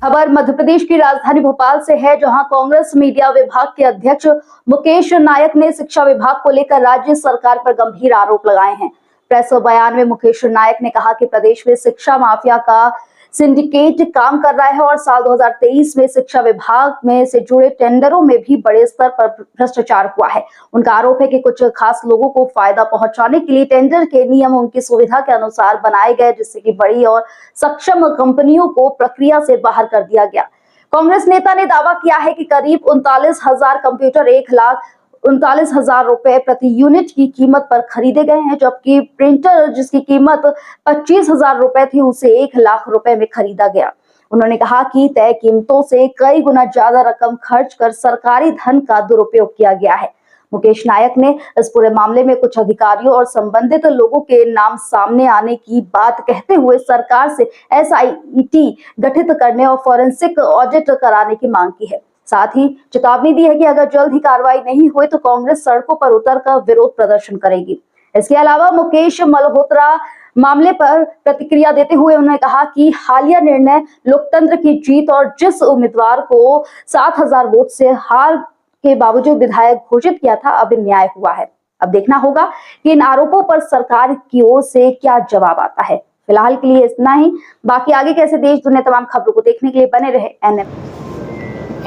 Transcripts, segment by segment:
खबर मध्य प्रदेश की राजधानी भोपाल से है, जहां कांग्रेस मीडिया विभाग के अध्यक्ष मुकेश नायक ने शिक्षा विभाग को लेकर राज्य सरकार पर गंभीर आरोप लगाए हैं। प्रेस बयान में मुकेश नायक ने कहा कि प्रदेश में शिक्षा माफिया का सिंडिकेट काम कर रहा है और साल 2023 में शिक्षा विभाग में से जुड़े टेंडरों में भी बड़े स्तर पर भ्रष्टाचार हुआ है। उनका आरोप है कि कुछ खास लोगों को फायदा पहुंचाने के लिए टेंडर के नियम उनकी सुविधा के अनुसार बनाए गए, जिससे कि बड़ी और सक्षम कंपनियों को प्रक्रिया से बाहर कर दिया गया। कांग्रेस नेता ने दावा किया है कि करीब 39,000 कंप्यूटर 1,39,000 रुपए प्रति यूनिट की कीमत पर खरीदे गए हैं, जबकि प्रिंटर जिसकी कीमत 25,000 रुपए थी उसे 1 लाख रुपए में खरीदा गया। उन्होंने कहा कि तय कीमतों से कई गुना ज्यादा रकम खर्च कर सरकारी धन का दुरुपयोग किया गया है। मुकेश नायक ने इस पूरे मामले में कुछ अधिकारियों और संबंधित लोगों के नाम सामने आने की बात कहते हुए सरकार से SIT गठित करने और फॉरेंसिक ऑडिट कराने की मांग की है। साथ ही चेतावनी दी है कि अगर जल्द ही कार्रवाई नहीं हुई तो कांग्रेस सड़कों पर उतरकर विरोध प्रदर्शन करेगी। इसके अलावा मुकेश मल्होत्रा मामले पर प्रतिक्रिया देते हुए उन्होंने कहा कि हालिया निर्णय लोकतंत्र की जीत और जिस उम्मीदवार को 7,000 वोट से हार के बावजूद विधायक घोषित किया था, अब न्याय हुआ है। अब देखना होगा कि इन आरोपों पर सरकार की ओर से क्या जवाब आता है। फिलहाल के लिए इतना ही। बाकी आगे कैसे देश दुनिया तमाम खबरों को देखने के लिए बने रहे NM।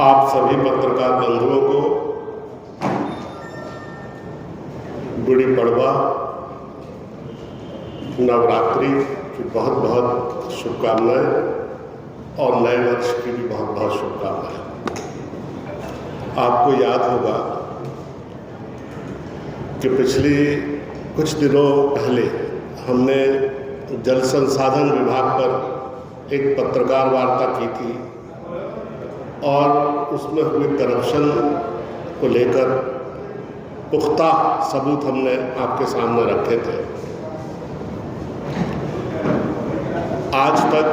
आप सभी पत्रकार बंधुओं को गुड़ी पड़वा, नवरात्रि की बहुत बहुत शुभकामनाएं और नए वर्ष की भी बहुत बहुत शुभकामनाएं। आपको याद होगा कि पिछले कुछ दिनों पहले हमने जल संसाधन विभाग पर एक पत्रकार वार्ता की थी और उसमें हुए करप्शन को लेकर पुख्ता सबूत हमने आपके सामने रखे थे। आज तक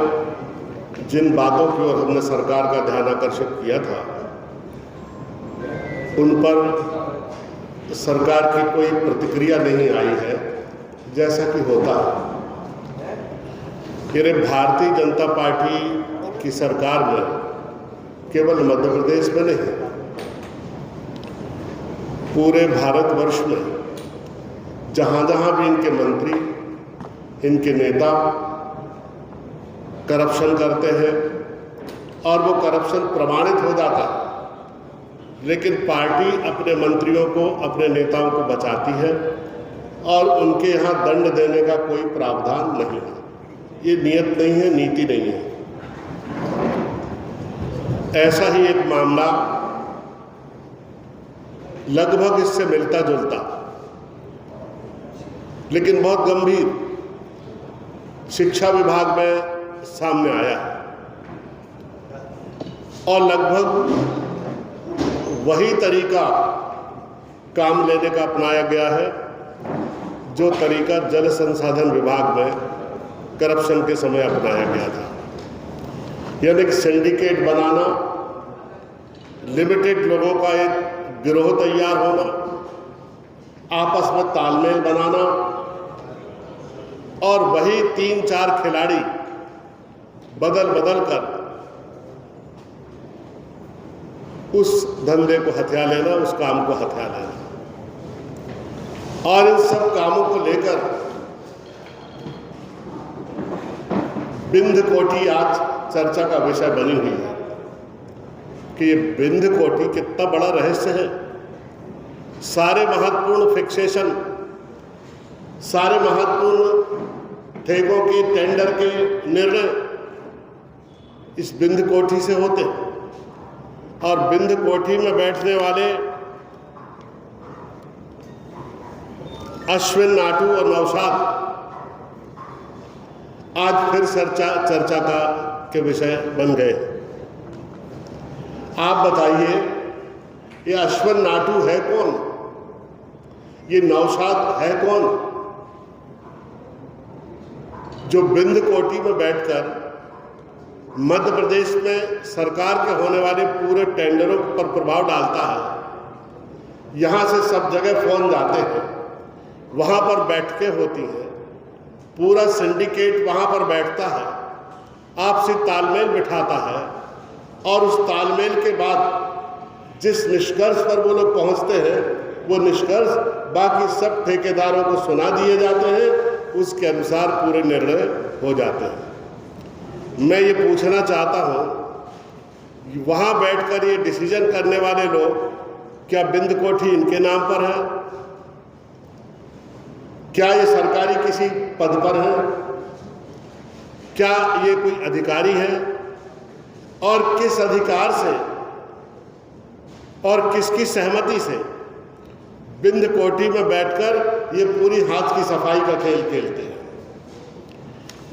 जिन बातों की ओर हमने सरकार का ध्यान आकर्षित किया था, उन पर सरकार की कोई प्रतिक्रिया नहीं आई है, जैसा कि होता है। ये भारतीय जनता पार्टी की सरकार में केवल मध्य प्रदेश में नहीं, पूरे भारतवर्ष में जहां जहां भी इनके मंत्री, इनके नेता करप्शन करते हैं और वो करप्शन प्रमाणित हो जाता है, लेकिन पार्टी अपने मंत्रियों को, अपने नेताओं को बचाती है और उनके यहाँ दंड देने का कोई प्रावधान नहीं है। ये नियत नहीं है, नीति नहीं है। ऐसा ही एक मामला लगभग इससे मिलता जुलता लेकिन बहुत गंभीर शिक्षा विभाग में सामने आया और लगभग वही तरीका काम लेने का अपनाया गया है जो तरीका जल संसाधन विभाग में करप्शन के समय अपनाया गया था। यानी कि सिंडिकेट बनाना, लिमिटेड लोगों का एक गिरोह तैयार होना, आपस में तालमेल बनाना और वही 3-4 खिलाड़ी बदल बदल कर उस धंधे को हथिया लेना, उस काम को हथिया लेना। और इन सब कामों को लेकर बिंद कोठी आज चर्चा का विषय बनी हुई है कि ये बिंद कोठी कितना बड़ा रहस्य है। सारे महत्वपूर्ण फिक्सेशन, सारे महत्वपूर्ण ठेकों के टेंडर के निर्णय इस बिंद कोठी से होते और बिंद कोठी में बैठने वाले अश्विन नाटू और नौशाद आज फिर चर्चा का के विषय बन गए। आप बताइए, ये अश्विन नाटू है कौन? ये नौशाद है कौन जो बिंद कोठी में बैठकर मध्य प्रदेश में सरकार के होने वाले पूरे टेंडरों पर प्रभाव डालता है? यहां से सब जगह फोन जाते हैं, वहां पर बैठकें होती हैं, पूरा सिंडिकेट वहां पर बैठता है, आपसी तालमेल बिठाता है और उस तालमेल के बाद जिस निष्कर्ष पर वो लोग पहुंचते हैं, वो निष्कर्ष बाकी सब ठेकेदारों को सुना दिए जाते हैं, उसके अनुसार पूरे निर्णय हो जाते हैं। मैं ये पूछना चाहता हूँ, वहाँ बैठकर ये डिसीजन करने वाले लोग, क्या बिंद कोठी इनके नाम पर है? क्या ये सरकारी किसी पद पर है? क्या ये कोई अधिकारी है? और किस अधिकार से और किसकी सहमति से बिंद कोठी में बैठकर ये पूरी हाथ की सफाई का खेल खेलते हैं?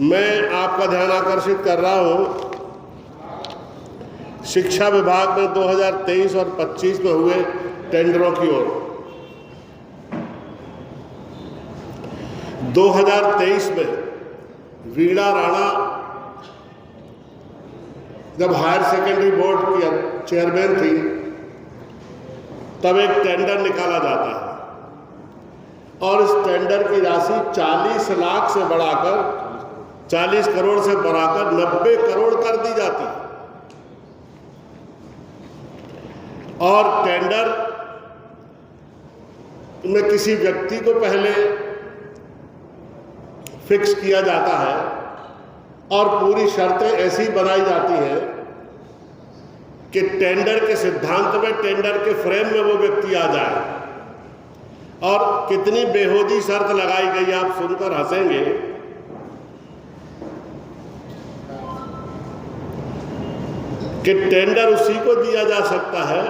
मैं आपका ध्यान आकर्षित कर रहा हूं, शिक्षा विभाग में 2023 और 25 में हुए टेंडरों की ओर। 2023 में वीणा राणा जब हायर सेकेंडरी बोर्ड की चेयरमैन थी, तब एक टेंडर निकाला जाता है और इस टेंडर की राशि 40 लाख से बढ़ाकर 40 करोड़ से बढ़ाकर 90 करोड़ कर दी जाती है। और टेंडर में किसी व्यक्ति को पहले फिक्स किया जाता है और पूरी शर्तें ऐसी बनाई जाती हैं कि टेंडर के सिद्धांत में, टेंडर के फ्रेम में वो व्यक्ति आ जाए। और कितनी बेहूदी शर्त लगाई गई, आप सुनकर हंसेंगे। कि टेंडर उसी को दिया जा सकता है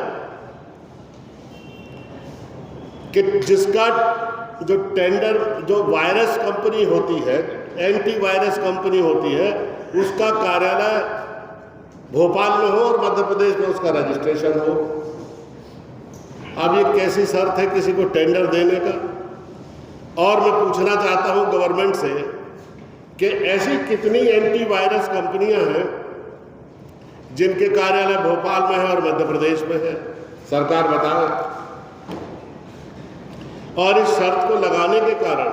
कि जिसका जो टेंडर, जो वायरस कंपनी होती है, एंटी वायरस कंपनी होती है, उसका कार्यालय भोपाल में हो और मध्य प्रदेश में उसका रजिस्ट्रेशन हो। अब ये कैसी शर्त है किसी को टेंडर देने का? और मैं पूछना चाहता हूं गवर्नमेंट से कि ऐसी कितनी एंटी वायरस कंपनियां हैं जिनके कार्यालय भोपाल में है और मध्य प्रदेश में है? सरकार बताए। और इस शर्त को लगाने के कारण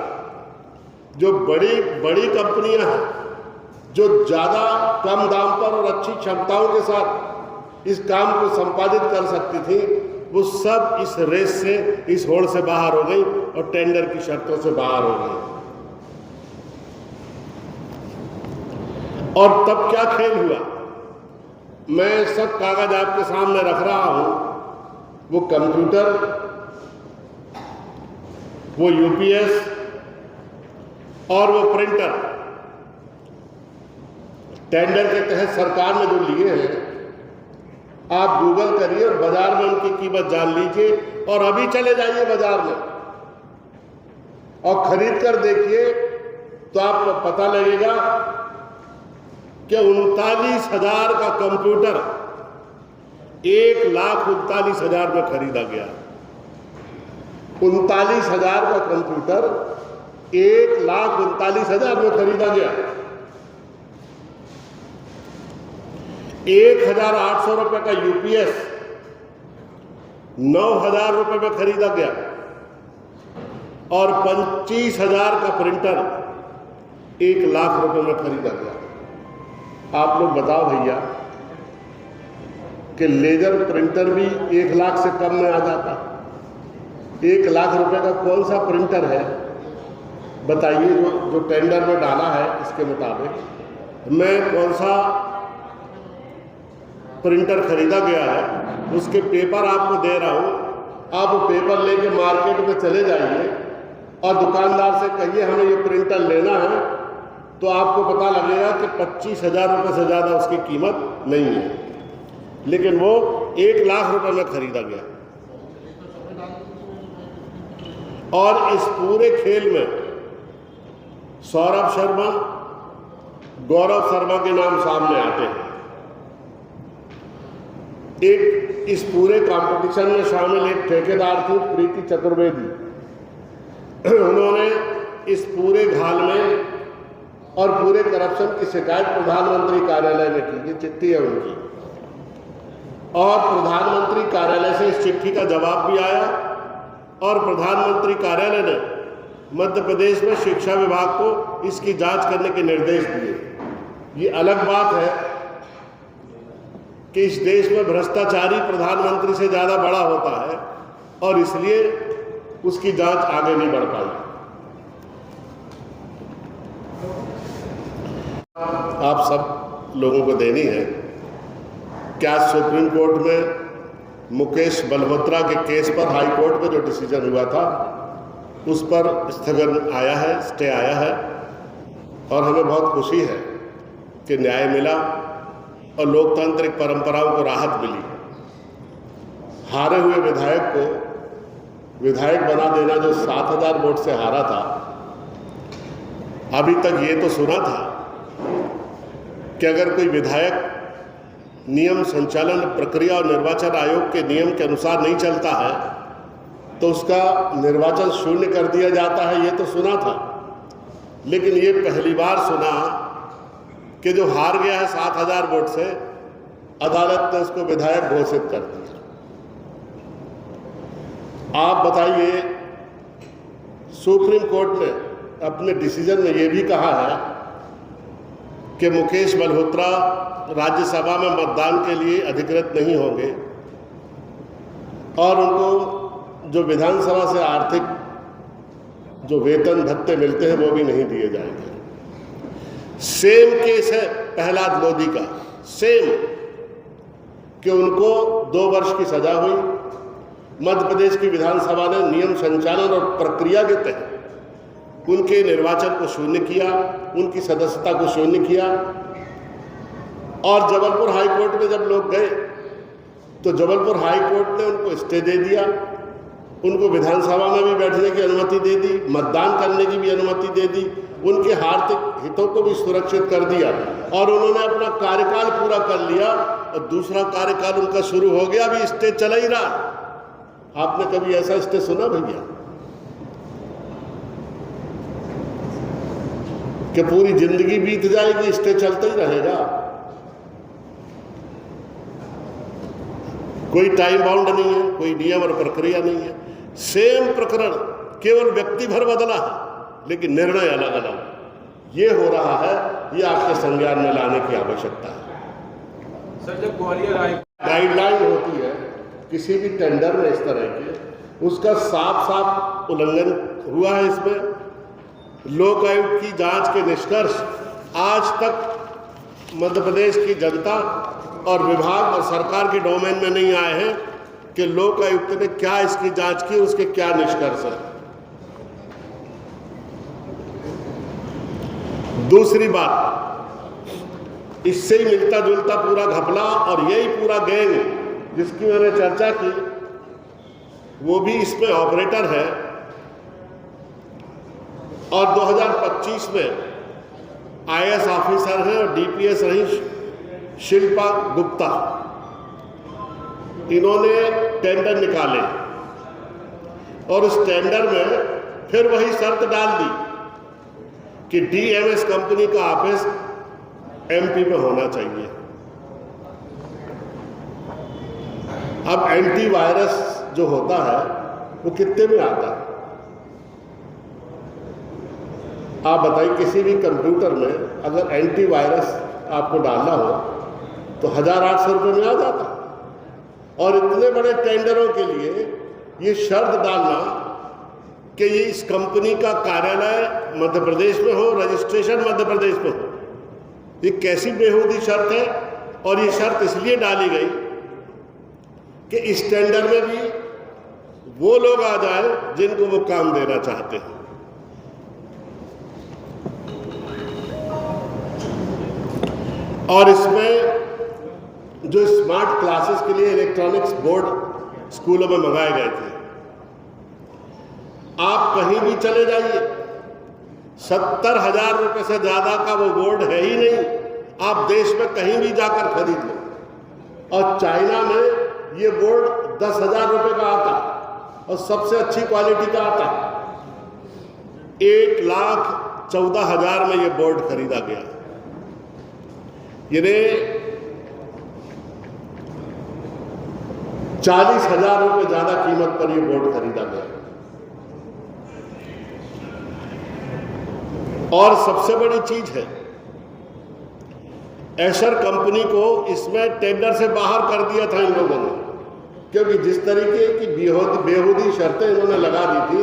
जो बड़ी बड़ी कंपनियां हैं, जो ज़्यादा कम दाम पर और अच्छी क्षमताओं के साथ इस काम को संपादित कर सकती थी, वो सब इस रेस से, इस होड़ से बाहर हो गई और टेंडर की शर्तों से बाहर हो गई। और तब क्या खेल हुआ? मैं सब कागज आपके सामने रख रहा हूं। वो कंप्यूटर, वो यूपीएस और वो प्रिंटर टेंडर के तहत सरकार ने जो लिए हैं, आप गूगल करिए और बाजार में उनकी कीमत जान लीजिए और अभी चले जाइए बाजार में और खरीद कर देखिए तो आपको पता लगेगा कि 39,000 का कंप्यूटर 1,39,000 में खरीदा गया। 39,000 का कंप्यूटर 1,39,000 में खरीदा गया। 1,800 रुपए का यूपीएस 9,000 रुपए में खरीदा गया और 25,000 का प्रिंटर 1,00,000 रुपए में खरीदा गया। आप लोग बताओ भैया कि लेजर प्रिंटर भी 1,00,000 से कम में आ जाता। 1,00,000 रुपए का कौन सा प्रिंटर है बताइए जो टेंडर में डाला है इसके मुताबिक? मैं कौन सा प्रिंटर खरीदा गया है उसके पेपर आपको दे रहा हूं। आप वो पेपर लेके मार्केट में चले जाइए और दुकानदार से कहिए हमें ये प्रिंटर लेना है, तो आपको पता लगेगा कि 25,000 रुपये से ज़्यादा उसकी कीमत नहीं है, लेकिन वो 1,00,000 रुपये में खरीदा गया। और इस पूरे खेल में सौरभ शर्मा, गौरव शर्मा के नाम सामने आते हैं। एक इस पूरे कंपटीशन में शामिल एक ठेकेदार थी प्रीति चतुर्वेदी। उन्होंने इस पूरे घाल में और पूरे करप्शन की शिकायत प्रधानमंत्री कार्यालय में की। ये चिट्ठी है उनकी और प्रधानमंत्री कार्यालय से इस चिट्ठी का जवाब भी आया और प्रधानमंत्री कार्यालय ने मध्य प्रदेश में शिक्षा विभाग को इसकी जांच करने के निर्देश दिए। ये अलग बात है कि इस देश में भ्रष्टाचारी प्रधानमंत्री से ज़्यादा बड़ा होता है और इसलिए उसकी जांच आगे नहीं बढ़ पाई। आप सब लोगों को देनी है क्या सुप्रीम कोर्ट में मुकेश मल्होत्रा के केस पर हाई कोर्ट में जो डिसीजन हुआ था उस पर स्थगन आया है, स्टे आया है और हमें बहुत खुशी है कि न्याय मिला और लोकतांत्रिक परंपराओं को राहत मिली। हारे हुए विधायक को विधायक बना देना जो 7000 वोट से हारा था, अभी तक ये तो सुना था कि अगर कोई विधायक नियम संचालन प्रक्रिया और निर्वाचन आयोग के नियम के अनुसार नहीं चलता है तो उसका निर्वाचन शून्य कर दिया जाता है, ये तो सुना था। लेकिन ये पहली बार सुना कि जो हार गया है 7000 वोट से, अदालत ने उसको विधायक घोषित कर दिया। आप बताइए, सुप्रीम कोर्ट ने अपने डिसीजन में ये भी कहा है कि मुकेश मल्होत्रा राज्यसभा में मतदान के लिए अधिकृत नहीं होंगे और उनको जो विधानसभा से आर्थिक जो वेतन भत्ते मिलते हैं वो भी नहीं दिए जाएंगे। सेम केस है प्रहलाद लोधी का, सेम, कि उनको 2 वर्ष की सजा हुई। मध्य प्रदेश की विधानसभा ने नियम संचालन और प्रक्रिया के तहत उनके निर्वाचन को शून्य किया, उनकी सदस्यता को शून्य किया। और जबलपुर हाई कोर्ट में जब लोग गए तो जबलपुर हाई कोर्ट ने उनको स्टे दे दिया, उनको विधानसभा में भी बैठने की अनुमति दे दी, मतदान करने की भी अनुमति दे दी, उनके आर्थिक हितों को भी सुरक्षित कर दिया और उन्होंने अपना कार्यकाल पूरा कर लिया और दूसरा कार्यकाल उनका शुरू हो गया, अभी स्टे चला ही रहा। आपने कभी ऐसा स्टे सुना भैया कि पूरी जिंदगी बीत जाएगी, स्टे चलता ही रहेगा? कोई टाइम बाउंड नहीं है, कोई नियम और प्रक्रिया नहीं है। सेम प्रकरण, केवल व्यक्ति भर बदला है लेकिन निर्णय अलग अलग। ये हो रहा है, ये आपके संज्ञान में लाने की आवश्यकता है। सर, जब ग्वालियर गाइडलाइन होती है किसी भी टेंडर में इस तरह के, उसका साफ साफ उल्लंघन हुआ है। इसमें लोक आयुक्त की जांच के निष्कर्ष आज तक मध्य प्रदेश की जनता और विभाग और सरकार के डोमेन में नहीं आए हैं कि लोक आयुक्त ने क्या इसकी जांच की, उसके क्या निष्कर्ष है। दूसरी बात, इससे ही मिलता जुलता पूरा घपला और यही पूरा गैंग जिसकी मैंने चर्चा की, वो भी इसमें ऑपरेटर है। और 2025 में IAS ऑफिसर हैं और DPS रही शिल्पा गुप्ता, इन्होंने टेंडर निकाले और उस टेंडर में फिर वही शर्त डाल दी कि DMS कंपनी का ऑफिस MP में होना चाहिए। अब एंटीवायरस जो होता है वो कितने में आता है? आप बताइए, किसी भी कंप्यूटर में अगर एंटीवायरस आपको डालना हो तो 1800 रुपये में आ जाता। और इतने बड़े टेंडरों के लिए ये शर्त डालना कि ये इस कंपनी का कार्यालय मध्य प्रदेश में हो, रजिस्ट्रेशन मध्य प्रदेश में हो, ये कैसी बेहूदी शर्त है। और ये शर्त इसलिए डाली गई कि इस टेंडर में भी वो लोग आ जाए जिनको वो काम देना चाहते हैं। और इसमें जो स्मार्ट क्लासेस के लिए इलेक्ट्रॉनिक्स बोर्ड स्कूलों में मंगाए गए थे, आप कहीं भी चले जाइए 70,000 रुपए से ज्यादा का वो बोर्ड है ही नहीं। आप देश में कहीं भी जाकर खरीद लो। और चाइना में ये बोर्ड 10,000 रुपए का आता है और सबसे अच्छी क्वालिटी का आता है। 1,14,000 में ये बोर्ड खरीदा गया। यानी 40,000 रुपए ज्यादा कीमत पर ये बोर्ड खरीदा गया। और सबसे बड़ी चीज है एशर कंपनी को इसमें टेंडर से बाहर कर दिया था इन लोगों ने, क्योंकि जिस तरीके की बेहूदी शर्तें इन्होंने लगा दी थी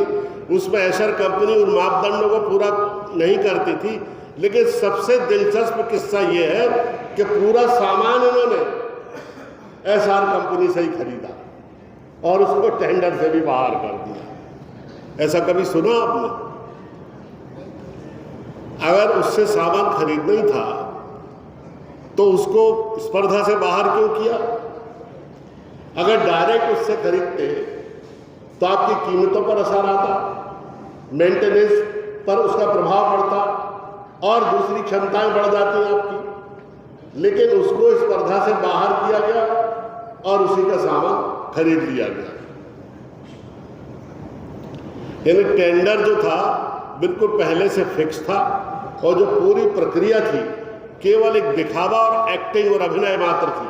उसमें एशर कंपनी उन मापदंडों को पूरा नहीं करती थी। लेकिन सबसे दिलचस्प किस्सा ये है कि पूरा सामान इन्होंने एशर कंपनी से ही खरीदा और उसको टेंडर से भी बाहर कर दिया। ऐसा कभी सुना आपने? अगर उससे सामान खरीदना ही था तो उसको स्पर्धा से बाहर क्यों किया? अगर डायरेक्ट उससे खरीदते तो आपकी कीमतों पर असर आता, मेंटेनेंस पर उसका प्रभाव पड़ता और दूसरी क्षमताएं बढ़ जाती आपकी। लेकिन उसको स्पर्धा से बाहर किया गया और उसी का सामान खरीद लिया गया। यानी टेंडर जो था बिल्कुल पहले से फिक्स था और जो पूरी प्रक्रिया थी केवल एक दिखावा और एक्टिंग और अभिनय मात्र थी।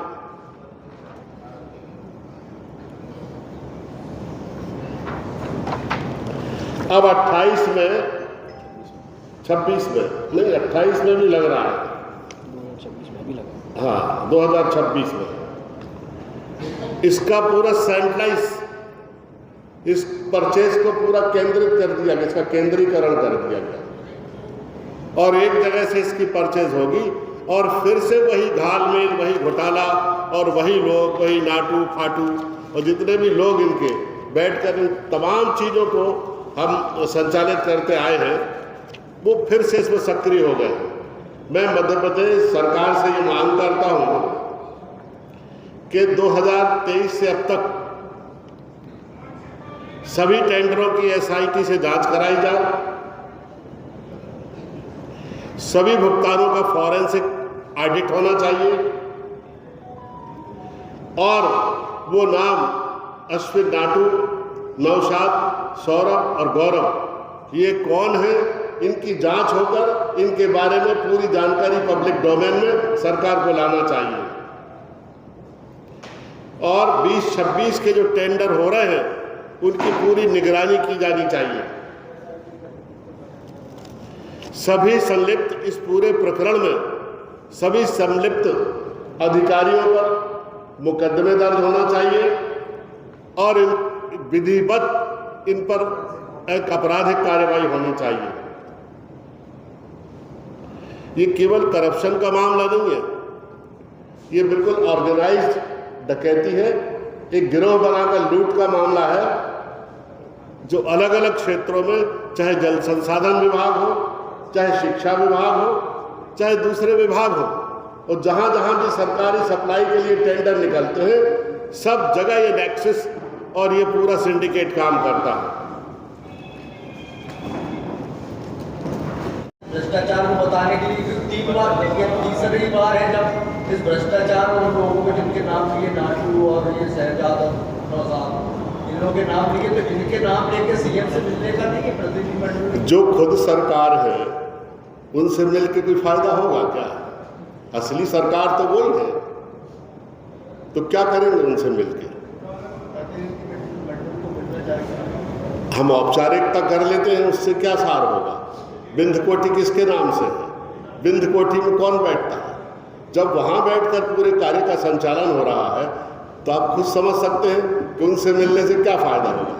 अब 28 में 26 में नहीं 28 में भी लग रहा है, 2026 में भी लगा। हाँ 2026 में इसका पूरा सेंट्रलाइज, इस परचेज को पूरा केंद्रित कर दिया गया, इसका केंद्रीकरण कर दिया गया और एक जगह से इसकी परचेज होगी और फिर से वही घालमेल, वही घोटाला और वही लोग, वही नाटू फाटू और जितने भी लोग इनके बैठकर इन तमाम चीज़ों को हम संचालित करते आए हैं वो फिर से इसमें सक्रिय हो गए। मैं मध्य प्रदेश सरकार से ये मांग करता हूँ कि 2023 से अब तक सभी टेंडरों की SIT से जांच कराई जाए, सभी भुगतानों का फॉरेंसिक ऑडिट होना चाहिए और वो नाम अश्विन नाटू, नौशाद, सौरभ और गौरव ये कौन है, इनकी जांच होकर इनके बारे में पूरी जानकारी पब्लिक डोमेन में सरकार को लाना चाहिए और 2026 के जो टेंडर हो रहे हैं उनकी पूरी निगरानी की जानी चाहिए। सभी संलिप्त इस पूरे प्रकरण में सभी संलिप्त अधिकारियों पर मुकदमे दर्ज होना चाहिए और विधिवत इन पर एक आपराधिक कार्रवाई होनी चाहिए। ये केवल करप्शन का मामला नहीं है, ये बिल्कुल ऑर्गेनाइज्ड डकैती है, एक गिरोह बनाकर लूट का मामला है जो अलग अलग क्षेत्रों में, चाहे जल संसाधन विभाग हो, चाहे शिक्षा विभाग हो, चाहे दूसरे विभाग हो, और जहां जहां भी सरकारी सप्लाई के लिए टेंडर निकलते हैं सब जगह ये नेक्सस और ये पूरा सिंडिकेट काम करता है। भ्रष्टाचार को बताने के लिए 3 बार, तीसरी बार है जब इस भ्रष्टाचार और लोगों को जिनके नाम लिए नाटू और ये शहजाद और नौशाद, इन लोगों के नाम लिए, तो इनके नाम लेके CM से मिलने का नहीं है प्रतिनिधिमंडल? जो खुद सरकार है उनसे मिल के कोई फायदा होगा क्या? असली सरकार तो वही है, तो क्या करेंगे उनसे मिलके? हम औपचारिकता कर लेते हैं, उससे क्या सार होगा? बिंद कोठी किसके नाम से है? बिंद कोठी में कौन बैठता है? जब वहां बैठकर पूरे कार्य का संचालन हो रहा है तो आप खुद समझ सकते हैं कि उनसे मिलने से क्या फायदा होगा।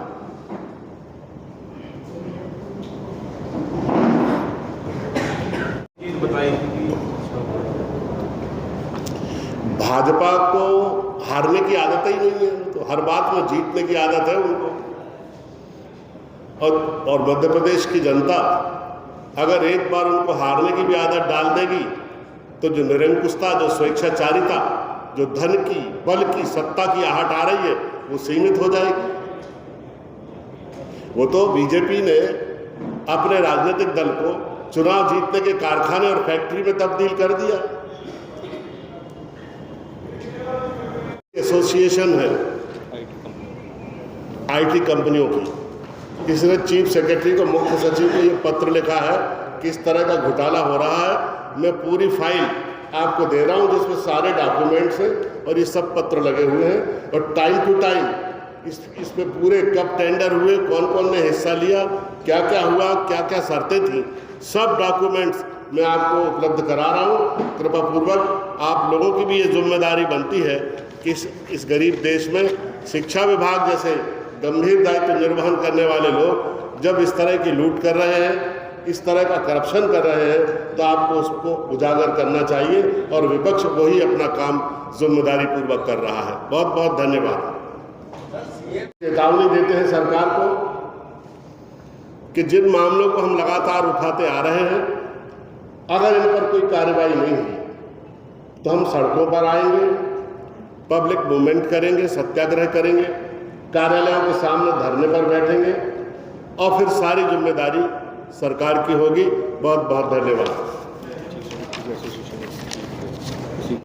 भाजपा को हारने की आदत ही नहीं है, तो हर बात में जीतने की आदत है उनको। और मध्य प्रदेश की जनता अगर एक बार उनको हारने की भी आदत डाल देगी तो जो निरंकुशता, जो स्वेच्छाचारिता, जो धन की, बल की, सत्ता की आहट आ रही है वो सीमित हो जाएगी। वो तो बीजेपी ने अपने राजनीतिक दल को चुनाव जीतने के कारखाने और फैक्ट्री में तब्दील कर दिया। एसोसिएशन है IT कंपनियों की, इसने चीफ सेक्रेटरी को, मुख्य सचिव को ये पत्र लिखा है कि इस तरह का घोटाला हो रहा है। मैं पूरी फाइल आपको दे रहा हूं जिसमें सारे डॉक्यूमेंट्स हैं और ये सब पत्र लगे हुए हैं और टाइम टू टाइम इसमें पूरे कब टेंडर हुए, कौन कौन ने हिस्सा लिया, क्या क्या हुआ, क्या क्या शर्तें थी, सब डॉक्यूमेंट्स मैं आपको उपलब्ध करा रहा हूँ। कृपा पूर्वक आप लोगों की भी ये जिम्मेदारी बनती है कि इस गरीब देश में शिक्षा विभाग जैसे गंभीर दायित्व निर्वहन करने वाले लोग जब इस तरह की लूट कर रहे हैं, इस तरह का करप्शन कर रहे हैं, तो आपको उसको उजागर करना चाहिए और विपक्ष वही अपना काम जिम्मेदारी पूर्वक कर रहा है। बहुत बहुत धन्यवाद। चेतावनी देते हैं सरकार को कि जिन मामलों को हम लगातार उठाते आ रहे हैं, अगर इन पर कोई कार्रवाई नहीं हुई तो हम सड़कों पर आएंगे, पब्लिक मूवमेंट करेंगे, सत्याग्रह करेंगे, कार्यालयों के सामने धरने पर बैठेंगे और फिर सारी जिम्मेदारी सरकार की होगी। बहुत बहुत धन्यवाद।